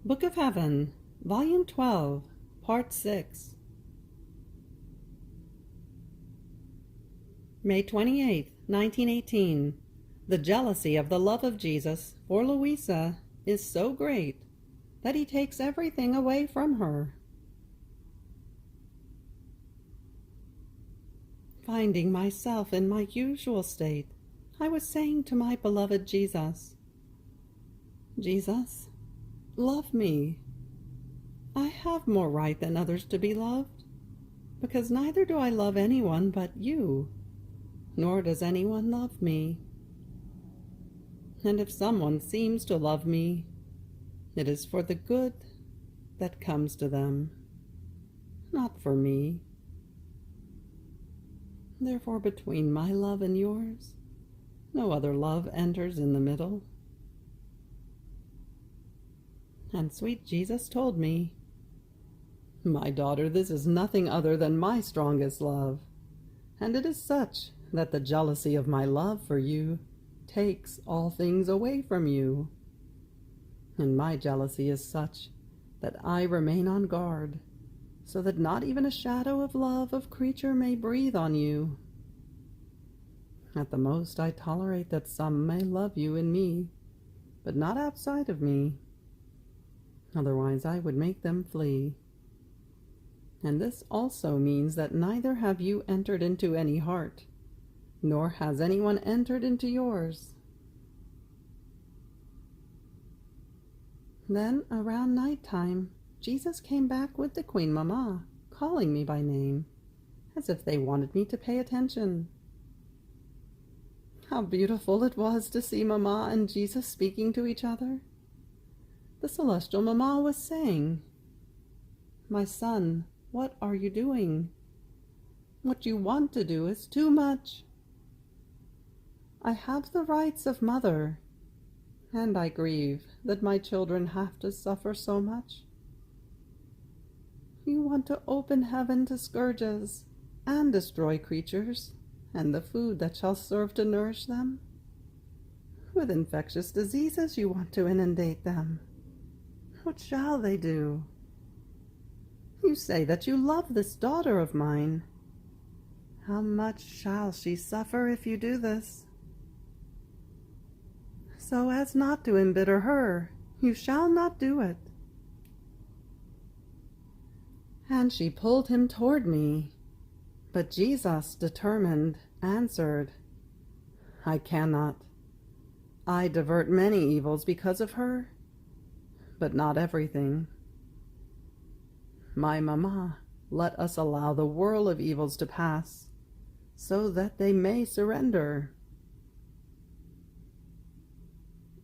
Book of Heaven, Volume 12, Part 6. May 28, 1918. The jealousy of the love of Jesus for Luisa is so great that he takes everything away from her. Finding myself in my usual state, I was saying to my beloved Jesus, Jesus, love me. I have more right than others to be loved, because neither do I love anyone but you, nor does anyone love me. And if someone seems to love me, it is for the good that comes to them, not for me. Therefore, between my love and yours, no other love enters in the middle. And sweet Jesus told me, "My daughter, this is nothing other than my strongest love, and it is such that the jealousy of my love for you takes all things away from you. And my jealousy is such that I remain on guard, so that not even a shadow of love of creature may breathe on you. At the most, I tolerate that some may love you in me, but not outside of me. Otherwise I would make them flee. And this also means that neither have you entered into any heart, nor has anyone entered into yours." Then, around night time, Jesus came back with the Queen Mamma, calling me by name, as if they wanted me to pay attention. How beautiful it was to see Mamma and Jesus speaking to each other. The celestial Mamma was saying, "My son, what are you doing? What you want to do is too much. I have the rights of mother, and I grieve that my children have to suffer so much. You want to open heaven to scourges and destroy creatures and the food that shall serve to nourish them. With infectious diseases you want to inundate them. What shall they do? You say that you love this daughter of mine. How much shall she suffer if you do this? So as not to embitter her, you shall not do it." And she pulled him toward me, but Jesus, determined, answered, "I cannot. I divert many evils because of her, but not everything. My Mamma, let us allow the whirl of evils to pass, so that they may surrender."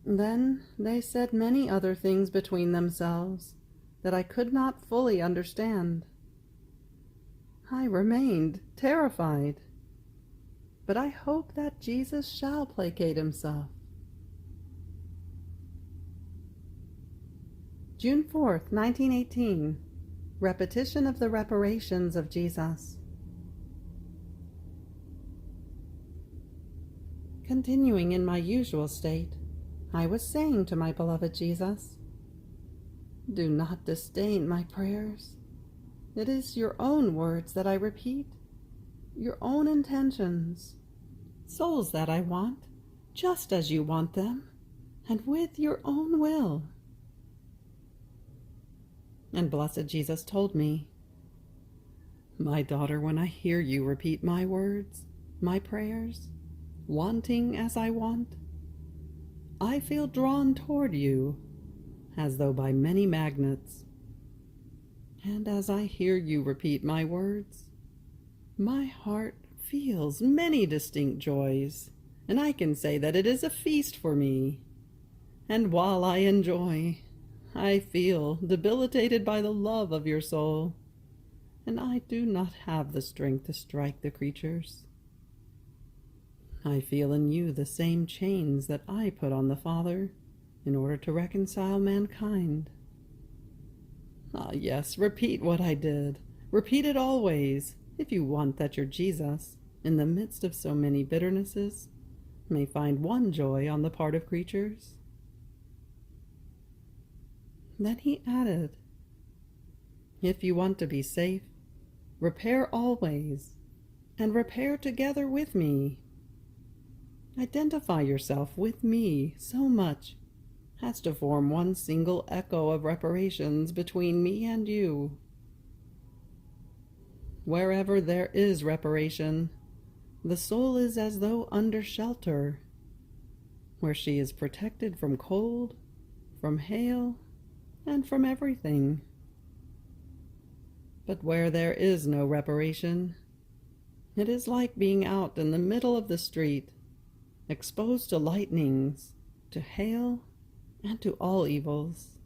Then they said many other things between themselves that I could not fully understand. I remained terrified, but I hope that Jesus shall placate himself. June 4th, 1918. Repetition of the reparations of Jesus. Continuing in my usual state, I was saying to my beloved Jesus, "Do not disdain my prayers. It is your own words that I repeat, your own intentions, souls that I want, just as you want them, and with your own will." And blessed Jesus told me, "My daughter, when I hear you repeat my words, my prayers, wanting as I want, I feel drawn toward you, as though by many magnets. And as I hear you repeat my words, my heart feels many distinct joys, and I can say that it is a feast for me. And while I enjoy, I feel debilitated by the love of your soul, and I do not have the strength to strike the creatures. I feel in you the same chains that I put on the Father in order to reconcile mankind. Ah, yes, repeat what I did. Repeat it always, if you want that your Jesus, in the midst of so many bitternesses, may find one joy on the part of creatures." Then he added, "If you want to be safe, repair always, and repair together with me. Identify yourself with me so much as to form one single echo of reparations between me and you. Wherever there is reparation, the soul is as though under shelter, where she is protected from cold, from hail, and from everything. But where there is no reparation, it is like being out in the middle of the street, exposed to lightnings, to hail, and to all evils.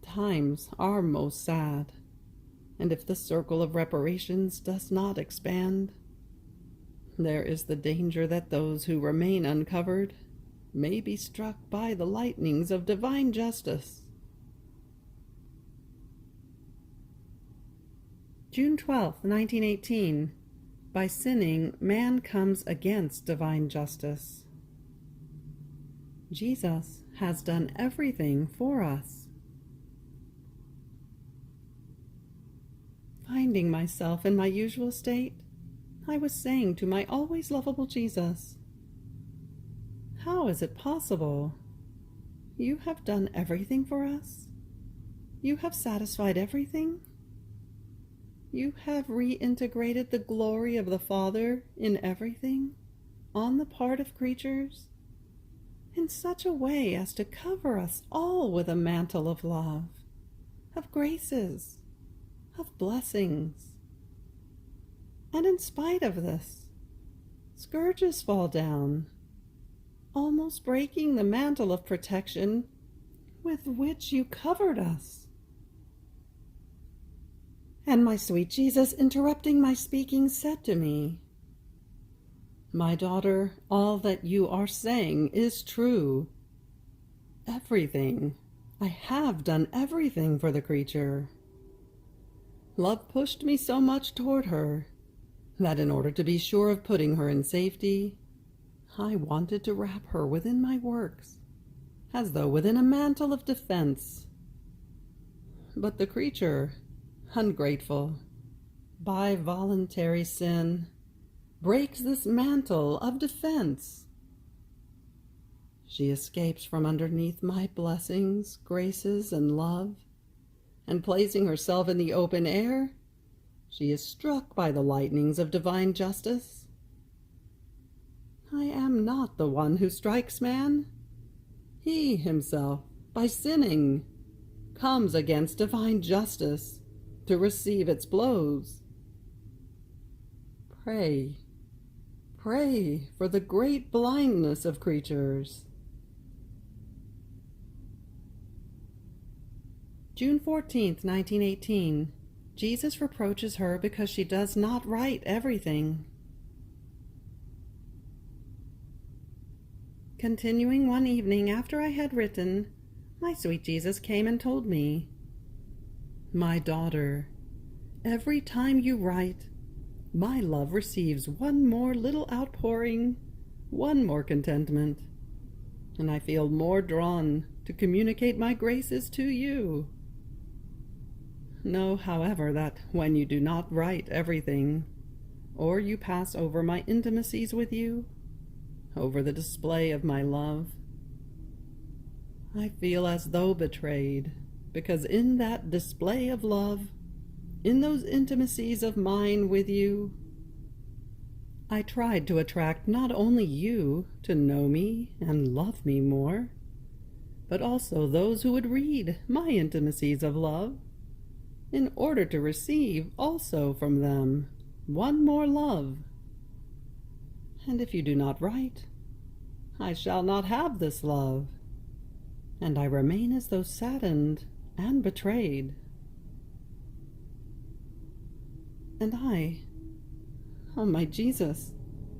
Times are most sad, and if the circle of reparations does not expand, there is the danger that those who remain uncovered may be struck by the lightnings of divine justice." June 12, 1918. By sinning, man comes against divine justice. Jesus has done everything for us. Finding myself in my usual state, I was saying to my always lovable Jesus, "How is it possible? You have done everything for us. You have satisfied everything. You have reintegrated the glory of the Father in everything, on the part of creatures, in such a way as to cover us all with a mantle of love, of graces, of blessings. And in spite of this, scourges fall down, almost breaking the mantle of protection with which you covered us." And my sweet Jesus, interrupting my speaking, said to me, "My daughter, all that you are saying is true. Everything. I have done everything for the creature. Love pushed me so much toward her that in order to be sure of putting her in safety, I wanted to wrap her within my works, as though within a mantle of defense. But the creature, ungrateful, by voluntary sin, breaks this mantle of defense. She escapes from underneath my blessings, graces, and love, and placing herself in the open air, she is struck by the lightnings of divine justice. I am not the one who strikes man. He himself, by sinning, comes against divine justice to receive its blows. Pray, pray for the great blindness of creatures." June 14th, 1918. Jesus reproaches her because she does not write everything. Continuing one evening after I had written, my sweet Jesus came and told me, "My daughter, every time you write, my love receives one more little outpouring, one more contentment, and I feel more drawn to communicate my graces to you. Know, however, that when you do not write everything, or you pass over my intimacies with you, over the display of my love, I feel as though betrayed, because in that display of love, in those intimacies of mine with you, I tried to attract not only you to know me and love me more, but also those who would read my intimacies of love, in order to receive also from them one more love. And if you do not write, I shall not have this love, and I remain as though saddened and betrayed. And oh my Jesus,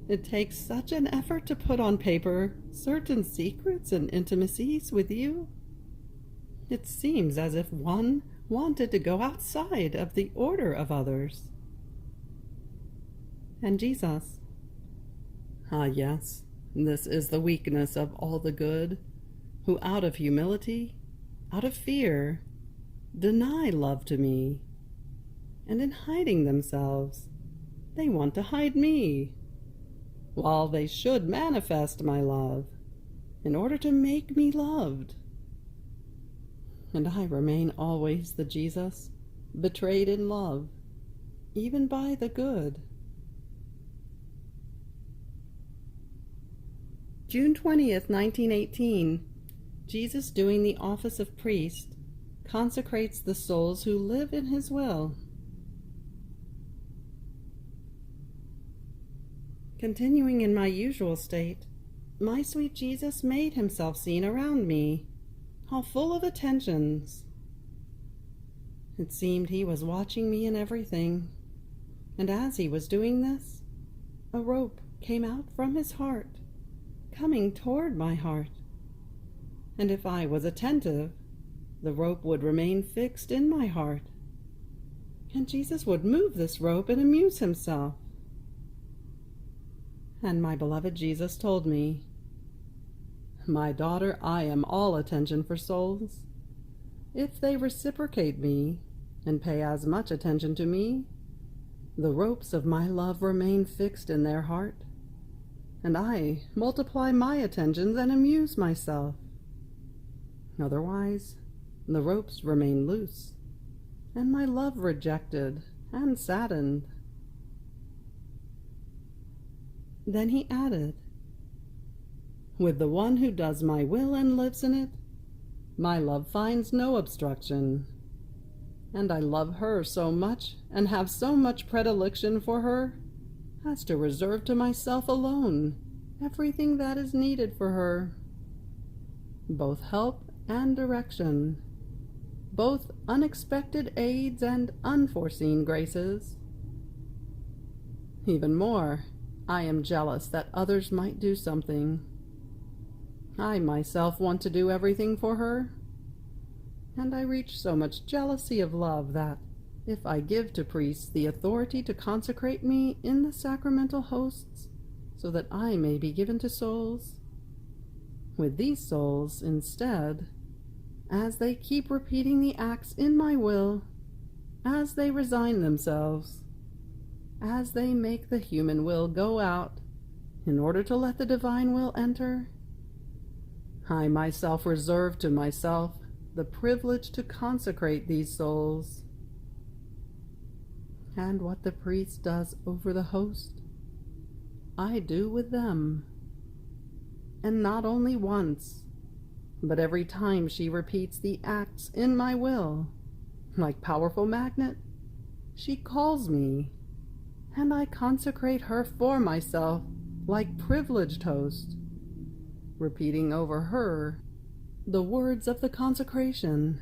it takes such an effort to put on paper certain secrets and intimacies with you. It seems as if one wanted to go outside of the order of others. And Jesus, yes, this is the weakness of all the good, who out of humility out of fear, deny love to me, and in hiding themselves, they want to hide me, while they should manifest my love in order to make me loved. And I remain always the Jesus, betrayed in love, even by the good. June 20th, 1918, Jesus, doing the office of priest, consecrates the souls who live in his will. Continuing in my usual state, my sweet Jesus made himself seen around me, all full of attentions. It seemed he was watching me in everything, and as he was doing this, a rope came out from his heart, coming toward my heart, and if I was attentive, the rope would remain fixed in my heart, and Jesus would move this rope and amuse himself. And my beloved Jesus told me, "My daughter, I am all attention for souls. If they reciprocate me and pay as much attention to me, the ropes of my love remain fixed in their heart, and I multiply my attentions and amuse myself. Otherwise, the ropes remain loose, and my love rejected and saddened." Then he added, "With the one who does my will and lives in it, my love finds no obstruction, and I love her so much and have so much predilection for her as to reserve to myself alone everything that is needed for her, both help and direction, both unexpected aids and unforeseen graces. Even more, I am jealous that others might do something. I myself want to do everything for her, and I reach so much jealousy of love that, if I give to priests the authority to consecrate me in the sacramental hosts, so that I may be given to souls, with these souls instead, as they keep repeating the acts in my will, as they resign themselves, as they make the human will go out in order to let the divine will enter, I myself reserve to myself the privilege to consecrate these souls. And what the priest does over the host, I do with them. And not only once, but every time she repeats the acts in my will, like powerful magnet, she calls me, and I consecrate her for myself like privileged host, repeating over her the words of the consecration.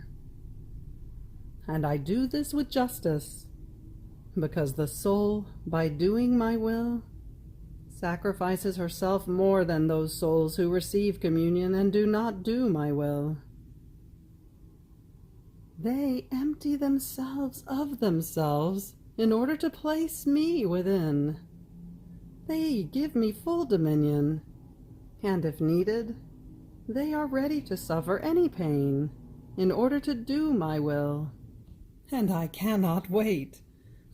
And I do this with justice, because the soul, by doing my will, sacrifices herself more than those souls who receive communion and do not do my will. They empty themselves of themselves in order to place me within. They give me full dominion, and if needed, they are ready to suffer any pain in order to do my will. And I cannot wait.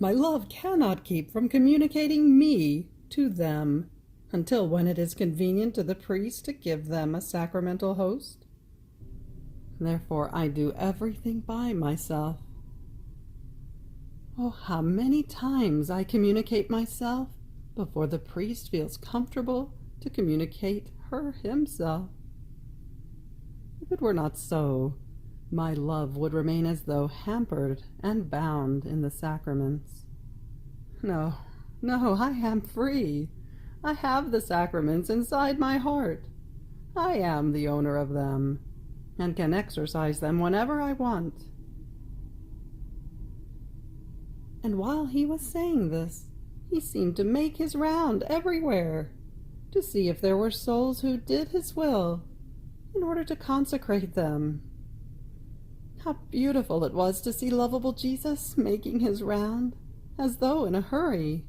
My love cannot keep from communicating me to them until when it is convenient to the priest to give them a sacramental host. Therefore I do everything by myself. Oh, how many times I communicate myself before the priest feels comfortable to communicate her himself. If it were not so, my love would remain as though hampered and bound in the sacraments. No, I am free. I have the sacraments inside my heart. I am the owner of them, and can exercise them whenever I want. And while he was saying this, he seemed to make his round everywhere, to see if there were souls who did his will, in order to consecrate them. How beautiful it was to see lovable Jesus making his round, as though in a hurry,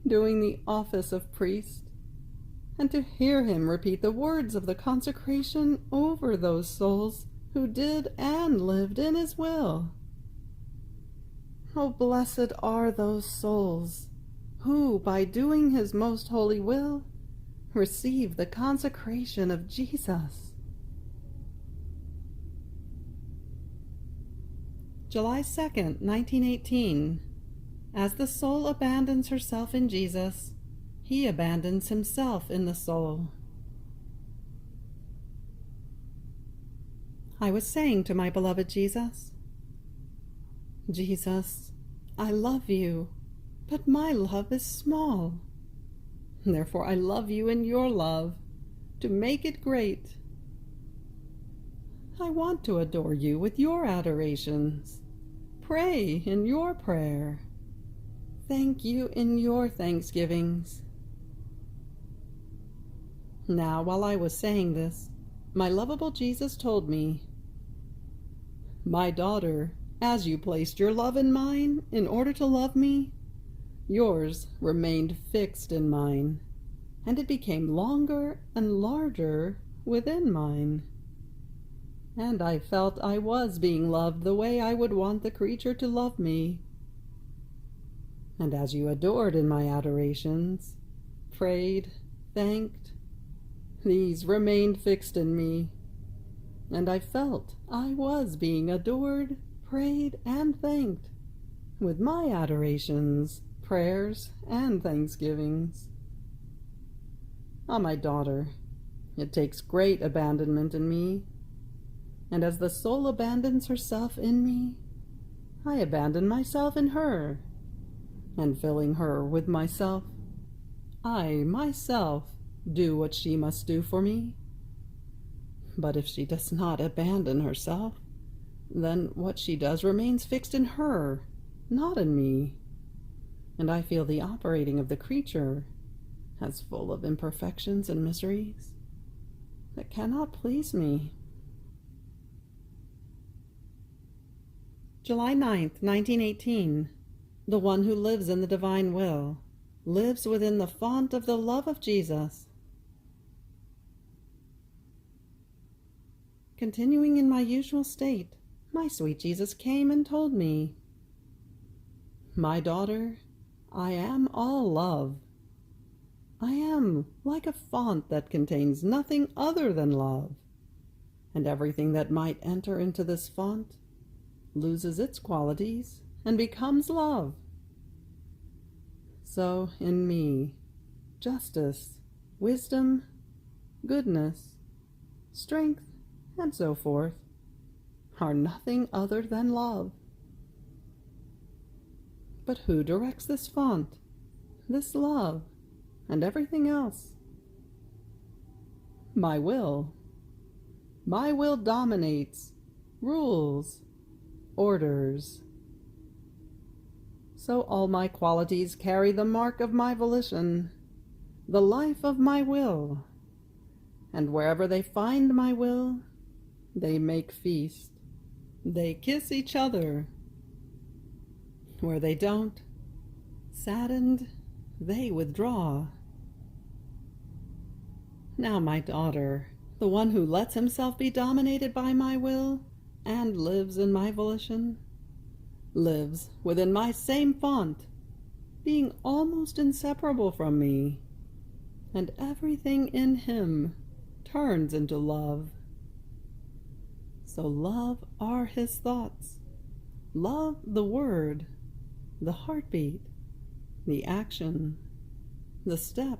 doing the office of priest, and to hear him repeat the words of the consecration over those souls who did and lived in his will. Oh, blessed are those souls who, by doing his most holy will, receive the consecration of Jesus. July 2nd, 1918. As the soul abandons herself in Jesus, he abandons himself in the soul. I was saying to my beloved Jesus, Jesus, I love you, but my love is small. Therefore I love you in your love, to make it great. I want to adore you with your adorations, pray in your prayer, thank you in your thanksgivings. Now, while I was saying this, my lovable Jesus told me, My daughter, as you placed your love in mine in order to love me, yours remained fixed in mine, and it became longer and larger within mine. And I felt I was being loved the way I would want the creature to love me. And as you adored in my adorations, prayed, thanked, these remained fixed in me, and I felt I was being adored, prayed, and thanked with my adorations, prayers, and thanksgivings. Ah, my daughter, it takes great abandonment in me, and as the soul abandons herself in me, I abandon myself in her, and filling her with myself, I myself do what she must do for me. But if she does not abandon herself, then what she does remains fixed in her, not in me, and I feel the operating of the creature as full of imperfections and miseries that cannot please me. July 9th, 1918. The one who lives in the divine will lives within the font of the love of Jesus. Continuing in my usual state, my sweet Jesus came and told me, My daughter, I am all love. I am like a font that contains nothing other than love, and everything that might enter into this font loses its qualities and becomes love. So in me, justice, wisdom, goodness, strength, and so forth, are nothing other than love. But who directs this font, this love, and everything else? My will. My will dominates, rules, orders. So all my qualities carry the mark of my volition, the life of my will, and wherever they find my will, they make feast. They kiss each other. Where they don't, saddened, they withdraw. Now, my daughter, the one who lets himself be dominated by my will and lives in my volition, lives within my same font, being almost inseparable from me, and everything in him turns into love. So love are his thoughts, love the word, the heartbeat, the action, the step,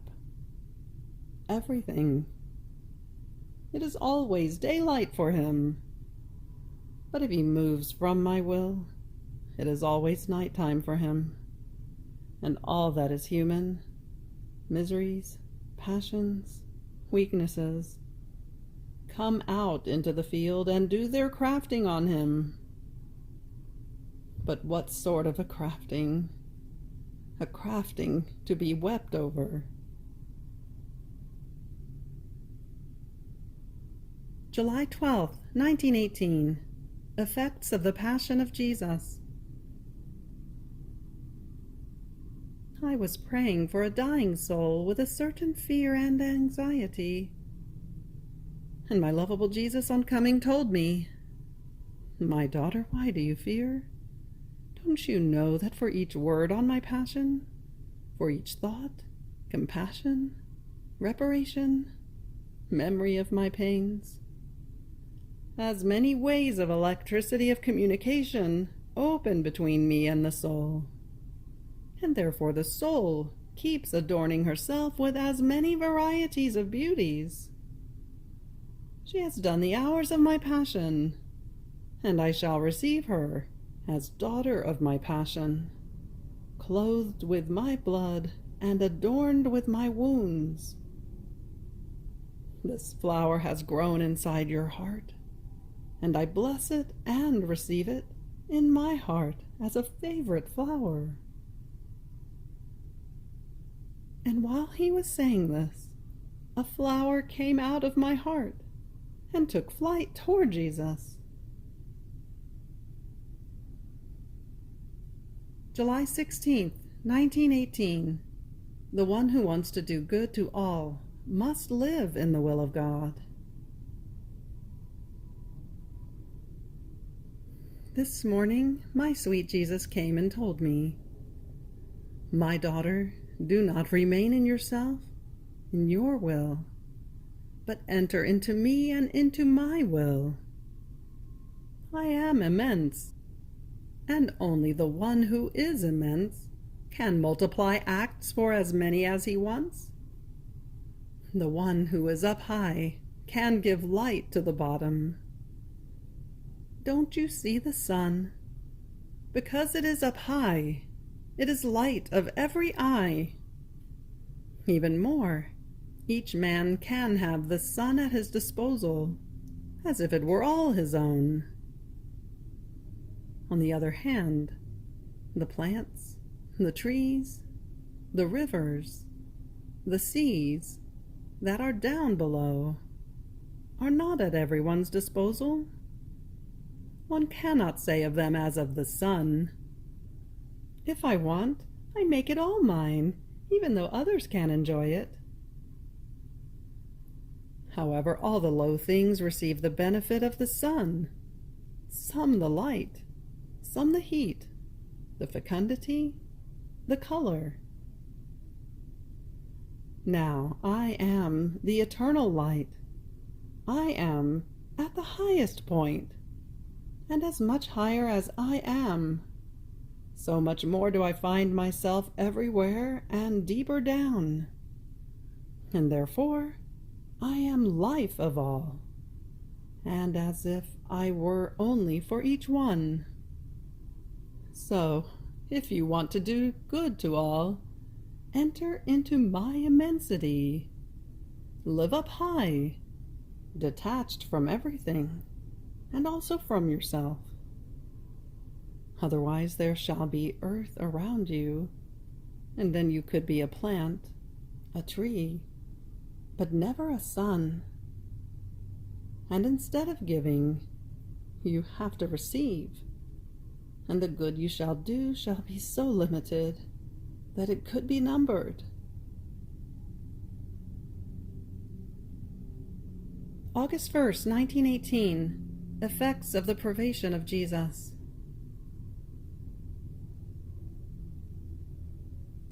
everything. It is always daylight for him. But if he moves from my will, it is always nighttime for him. And all that is human, miseries, passions, weaknesses, come out into the field and do their crafting on him. But what sort of a crafting? A crafting to be wept over. July 12th, 1918. Effects of the Passion of Jesus. I was praying for a dying soul with a certain fear and anxiety, and my lovable Jesus on coming told me, My daughter, why do you fear? Don't you know that for each word on my passion, for each thought, compassion, reparation, memory of my pains, as many ways of electricity of communication open between me and the soul, and therefore the soul keeps adorning herself with as many varieties of beauties. She has done the hours of my passion, and I shall receive her as daughter of my passion, clothed with my blood and adorned with my wounds. This flower has grown inside your heart, and I bless it and receive it in my heart as a favorite flower. And while he was saying this, a flower came out of my heart and took flight toward Jesus. July 16th, 1918. The one who wants to do good to all must live in the will of God. This morning, my sweet Jesus came and told me, "My daughter, do not remain in yourself, in your will, but enter into me and into my will. I am immense, and only the one who is immense can multiply acts for as many as he wants. The one who is up high can give light to the bottom. Don't you see the sun? Because it is up high, it is light of every eye. Even more, each man can have the sun at his disposal, as if it were all his own. On the other hand, the plants, the trees, the rivers, the seas that are down below are not at everyone's disposal. One cannot say of them as of the sun, 'If I want, I make it all mine, even though others can enjoy it.' However, all the low things receive the benefit of the sun, some the light, some the heat, the fecundity, the color. Now I am the eternal light. I am at the highest point, and as much higher as I am, so much more do I find myself everywhere and deeper down. And therefore I am life of all, and as if I were only for each one. So, if you want to do good to all, enter into my immensity. Live up high, detached from everything, and also from yourself. Otherwise there shall be earth around you, and then you could be a plant, a tree, but never a sun. And instead of giving, you have to receive, and the good you shall do shall be so limited that it could be numbered. August 1st, 1918. Effects of the privation of Jesus.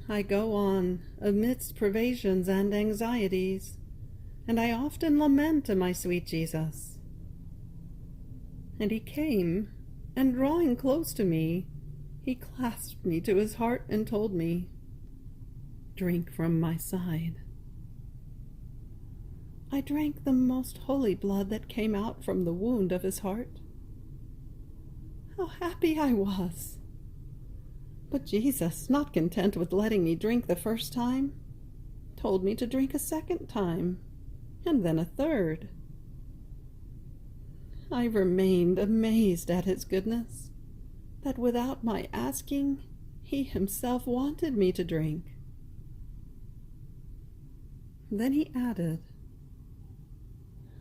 I go on amidst privations and anxieties, and I often lament to my sweet Jesus. And he came, and drawing close to me, he clasped me to his heart and told me, "Drink from my side." I drank the most holy blood that came out from the wound of his heart. How happy I was! But Jesus, not content with letting me drink the first time, told me to drink a second time, and then a third. I remained amazed at his goodness, that without my asking, he himself wanted me to drink. Then he added,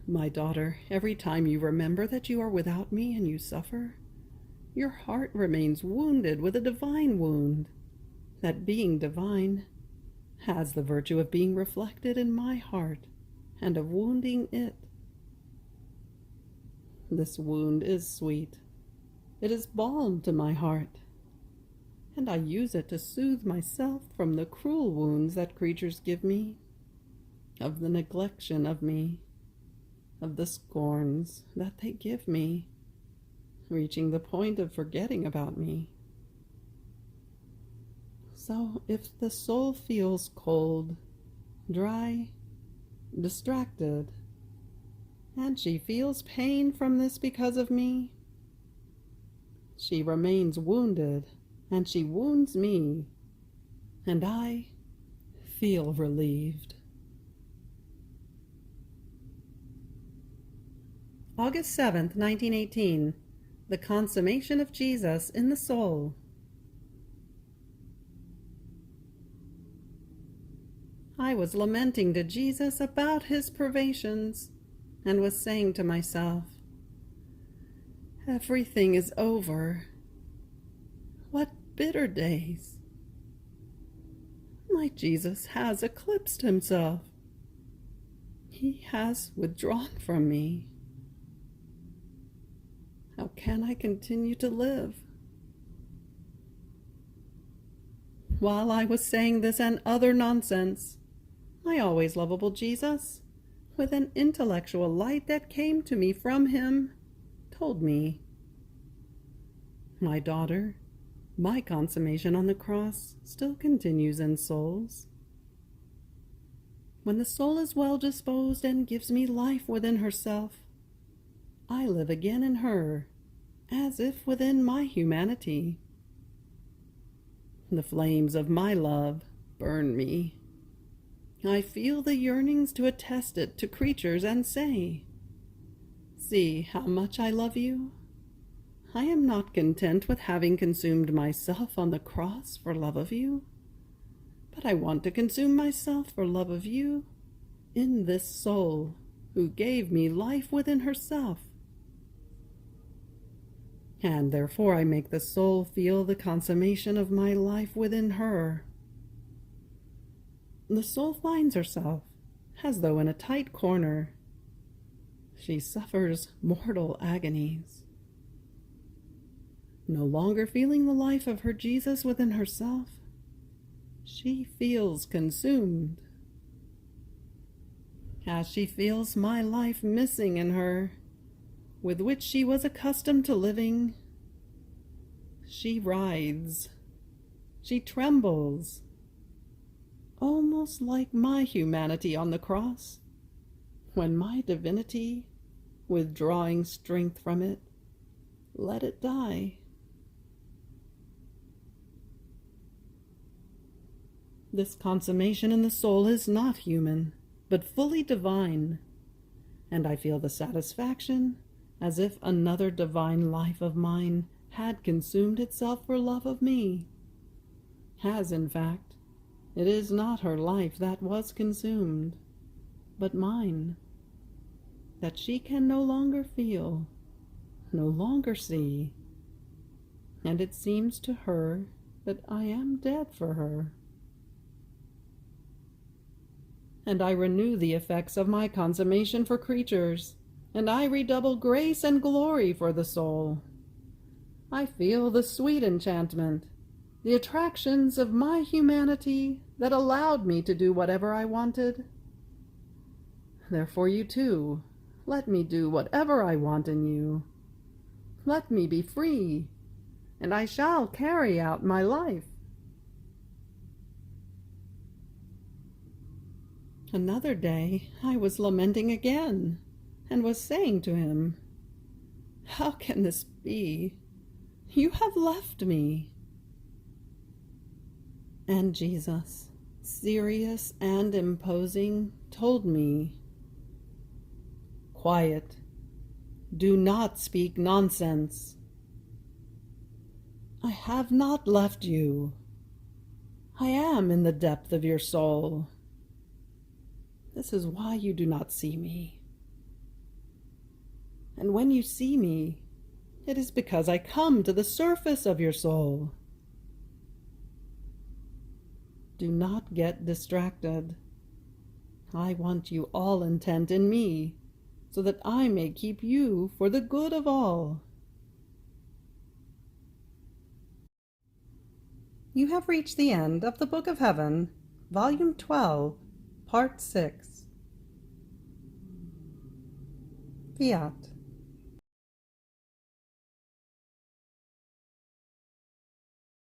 "My daughter, every time you remember that you are without me and you suffer, your heart remains wounded with a divine wound, that being divine, has the virtue of being reflected in my heart and of wounding it. This wound is sweet, It is balm to my heart, and I use it to soothe myself from the cruel wounds that creatures give me, of the neglection of me, of the scorns that they give me, reaching the point of forgetting about me. So if the soul feels cold, dry, distracted, and she feels pain from this because of me, she remains wounded, and she wounds me, and I feel relieved. August 7th, 1918. The consummation of Jesus in the soul. I was lamenting to Jesus about his privations, and was saying to myself, everything is over. What bitter days! My Jesus has eclipsed himself. He has withdrawn from me. How can I continue to live? While I was saying this and other nonsense, my always lovable Jesus, with an intellectual light that came to me from him, told me, my daughter, my consummation on the cross still continues in souls. When the soul is well disposed and gives me life within herself, I live again in her, as if within my humanity. The flames of my love burn me. I feel the yearnings to attest it to creatures and say, see how much I love you. I am not content with having consumed myself on the cross for love of you, but I want to consume myself for love of you in this soul who gave me life within herself. And therefore I make the soul feel the consummation of my life within her. The soul finds herself as though in a tight corner. She suffers mortal agonies. No longer feeling the life of her Jesus within herself, she feels consumed. As she feels my life missing in her, with which she was accustomed to living, she writhes, she trembles, almost like my humanity on the cross, when my divinity, withdrawing strength from it, let it die. This consummation in the soul is not human, but fully divine, and I feel the satisfaction as if another divine life of mine had consumed itself for love of me. As, in fact, it is not her life that was consumed, but mine, that she can no longer feel, no longer see, and it seems to her that I am dead for her. And I renew the effects of my consummation for creatures, and I redouble grace and glory for the soul. I feel the sweet enchantment, the attractions of my humanity that allowed me to do whatever I wanted. Therefore you too, let me do whatever I want in you. Let me be free, and I shall carry out my life. Another day I was lamenting again, and was saying to him, how can this be? You have left me. And Jesus, serious and imposing, told me, quiet, do not speak nonsense. I have not left you. I am in the depth of your soul. This is why you do not see me. And when you see me, it is because I come to the surface of your soul. Do not get distracted. I want you all intent in me, so that I may keep you for the good of all. You have reached the end of the Book of Heaven, Volume 12, Part 6. Fiat.